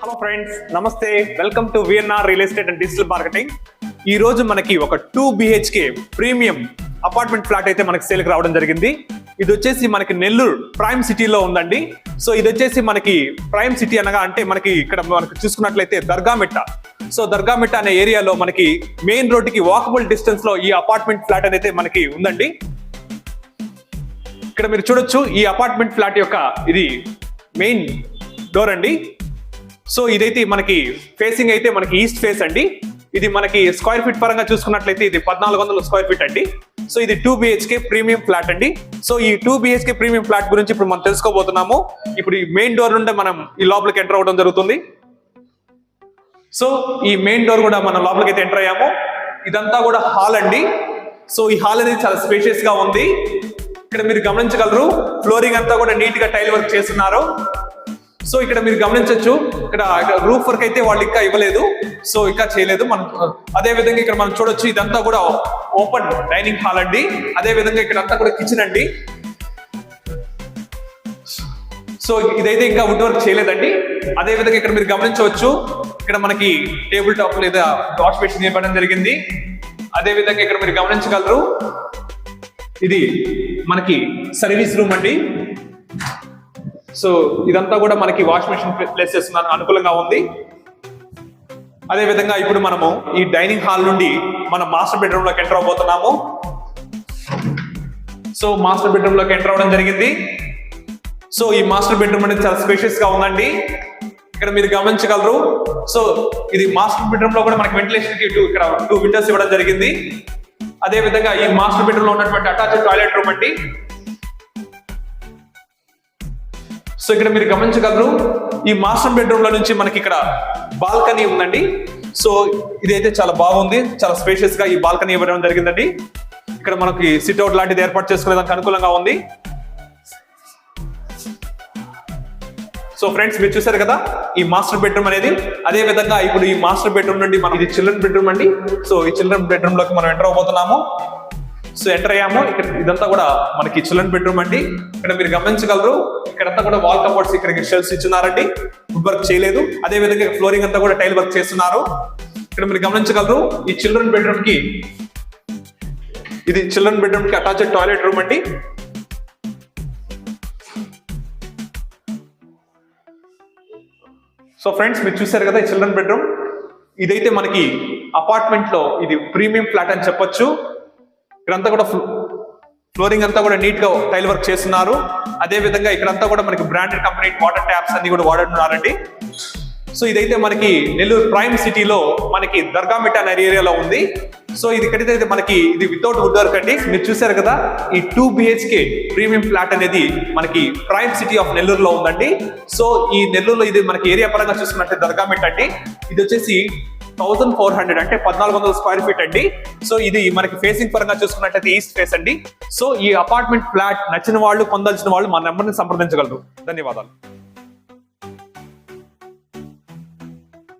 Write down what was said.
Hello friends, నమస్తే. Welcome to VNR real estate and digital marketing. ఈ రోజు మనకి ఒక 2 BHK ప్రీమియం అపార్ట్మెంట్ ఫ్లాట్ అయితే మనకి సేల్కి రావడం జరిగింది. ఇది వచ్చేసి మనకి నెల్లూరు ప్రైమ్ సిటీలో ఉందండి. సో ఇది వచ్చేసి మనకి ప్రైమ్ సిటీ అనగా అంటే మనకి ఇక్కడ మనకి చూసుకున్నట్లయితే దర్గామిట్ట. సో దర్గామిట్ట అనే ఏరియాలో మనకి మెయిన్ రోడ్డుకి వాకబుల్ డిస్టెన్స్ లో ఈ అపార్ట్మెంట్ ఫ్లాట్ అనేది మనకి ఉందండి. ఇక్కడ మీరు చూడొచ్చు, ఈ అపార్ట్మెంట్ ఫ్లాట్ యొక్క ఇది మెయిన్ డోర్ అండి. సో ఇదైతే మనకి ఫేసింగ్ అయితే మనకి ఈస్ట్ ఫేస్ అండి. ఇది మనకి స్క్వేర్ ఫీట్ పరంగా చూసుకున్నట్లయితే ఇది 1400 స్క్వేర్ ఫీట్ అండి. సో ఇది 2 BHK ప్రీమియం ఫ్లాట్ అండి. సో ఈ 2 BHK ప్రీమియం ఫ్లాట్ గురించి ఇప్పుడు మనం తెలుసుకోబోతున్నాము. ఇప్పుడు ఈ మెయిన్ డోర్ నుండి మనం ఈ లోపలికి ఎంటర్ అవ్వడం జరుగుతుంది. సో ఈ మెయిన్ డోర్ కూడా మనం లోపలికి అయితే ఎంటర్ అయ్యాము. ఇదంతా కూడా హాల్ అండి. సో ఈ హాల్ అనేది చాలా స్పేషియస్ గా ఉంది. ఇక్కడ మీరు గమనించగలరు, ఫ్లోరింగ్ అంతా కూడా నీట్ గా టైల్ వర్క్ చేస్తున్నారు. సో ఇక్కడ మీరు గమనించవచ్చు, ఇక్కడ రూఫ్ వర్క్ అయితే వాళ్ళు ఇంకా ఇవ్వలేదు, సో ఇంకా చేయలేదు. మనం అదే విధంగా ఇక్కడ మనం చూడొచ్చు, ఇదంతా కూడా ఓపెన్ డైనింగ్ హాల్ అండి. అదే విధంగా ఇక్కడ అంతా కూడా కిచెన్ అండి. సో ఇదైతే ఇంకా వుడ్ వర్క్ చేయలేదండి. అదే విధంగా ఇక్కడ మీరు గమనించవచ్చు, ఇక్కడ మనకి టేబుల్ టాప్ లేదా వాష్ బేసిన్ ఇవ్వడం జరిగింది. అదే విధంగా ఇక్కడ మీరు గమనించగలరు, ఇది మనకి సర్వీస్ రూమ్ అండి. సో ఇదంతా కూడా మనకి వాష్ మెషిన్ ప్లేస్ చేస్తున్నాను అనుకూలంగా ఉంది. అదే విధంగా ఇప్పుడు మనము ఈ డైనింగ్ హాల్ నుండి మనం మాస్టర్ బెడ్రూమ్ లోకి ఎంటర్ అవబోతున్నాము. సో మాస్టర్ బెడ్రూమ్ లోకి ఎంటర్ అవ్వడం జరిగింది. సో ఈ మాస్టర్ బెడ్రూమ్ అనేది చాలా స్పేషియస్ గా ఉందండి. ఇక్కడ మీరు గమనించగలరు. సో ఇది మాస్టర్ బెడ్రూమ్ లో కూడా మనకి వెంటిలేషన్ కి ఇక్కడ 2 విండోస్ ఇవ్వడం జరిగింది. అదే విధంగా ఈ మాస్టర్ బెడ్రూమ్ లో ఉన్నటువంటి అటాచ్డ్ టాయిలెట్ రూమ్ అండి. సో ఇక్కడ మీరు గమనించగలరు, ఈ మాస్టర్ బెడ్రూమ్ లో నుంచి మనకి ఇక్కడ బాల్కనీ ఉందండి. సో ఇదైతే చాలా బాగుంది, చాలా స్పేషియస్ గా ఈ బాల్కనీ ఇవ్వడం జరిగిందండి. ఇక్కడ మనకి సిట్అవుట్ లాంటిది ఏర్పాటు చేసుకునేదానికి అనుకూలంగా ఉంది. సో ఫ్రెండ్స్, మీరు చూసారు కదా ఈ మాస్టర్ బెడ్రూమ్ అనేది. అదే విధంగా ఇప్పుడు ఈ మాస్టర్ బెడ్రూమ్ నుండి మనం ఇది చిల్డ్రన్ బెడ్రూమ్ అండి. సో ఈ చిల్డ్రన్ బెడ్రూమ్ లోకి మనం ఎంటర్ అవబోతున్నాము. సో ఎంటర్ అయ్యాము. ఇక్కడ ఇదంతా కూడా మనకి చిల్డ్రన్ బెడ్రూమ్ అండి. ఇక్కడ మీరు గమనించగలరు, ఇక్కడంతా కూడా వాల్ కబోర్డ్స్, ఇక్కడ షెల్ఫ్స్ ఇచ్చున్నారండి, వుడ్ వర్క్ చేయలేదు. అదే విధంగా ఫ్లోరింగ్ అంతా కూడా టైల్ వర్క్ చేస్తున్నారు. ఇక్కడ మీరు గమనించగలరు, ఈ చిల్డ్రన్ బెడ్రూమ్ కి ఇది చిల్డ్రన్ బెడ్రూమ్ కి అటాచ్డ్ టాయిలెట్ రూమ్ అండి. సో ఫ్రెండ్స్, మీరు చూసారు కదా ఈ చిల్డ్రన్ బెడ్రూమ్. ఇదైతే మనకి అపార్ట్మెంట్ లో ఇది ప్రీమియం ఫ్లాట్ అని చెప్పొచ్చు. ఇక్కడంతా కూడా ఫ్లోరింగ్ అంతా కూడా నీట్ గా టైల్ వర్క్ చేస్తున్నారు. అదే విధంగా ఇక్కడంతా కూడా మనకి బ్రాండెడ్ కంపెనీ వాటర్ ట్యాప్స్ అన్ని కూడా వాడుతున్నారండి. సో ఇదైతే మనకి నెల్లూరు ప్రైమ్ సిటీలో మనకి దర్గామిట్ట అనే ఏరియాలో ఉంది. సో ఇది ఇక్కడైతే మనకి ఇది వితౌట్ వుడ్ వర్క్ అండి. మీరు చూసారు కదా, ఈ 2 BHK ప్రీమియం ఫ్లాట్ అనేది మనకి ప్రైమ్ సిటీ ఆఫ్ నెల్లూరులో ఉందండి. సో ఈ నెల్లూరులో ఇది మనకి ఏరియా పరంగా చూసుకున్నట్లయితే దర్గామిట్ట అండి. ఇది వచ్చేసి 1400 అంటే 1400 స్క్వేర్ ఫీట్ అండి. సో ఇది మనకి ఫేసింగ్ పరంగా చూసుకున్నట్లయితే ఈస్ట్ ఫేస్ అండి. సో ఈ అపార్ట్మెంట్ ఫ్లాట్ నచ్చిన వాళ్ళు, పొందాల్సిన వాళ్ళు మా నెంబర్ని సంప్రదించగలరు. ధన్యవాదాలు.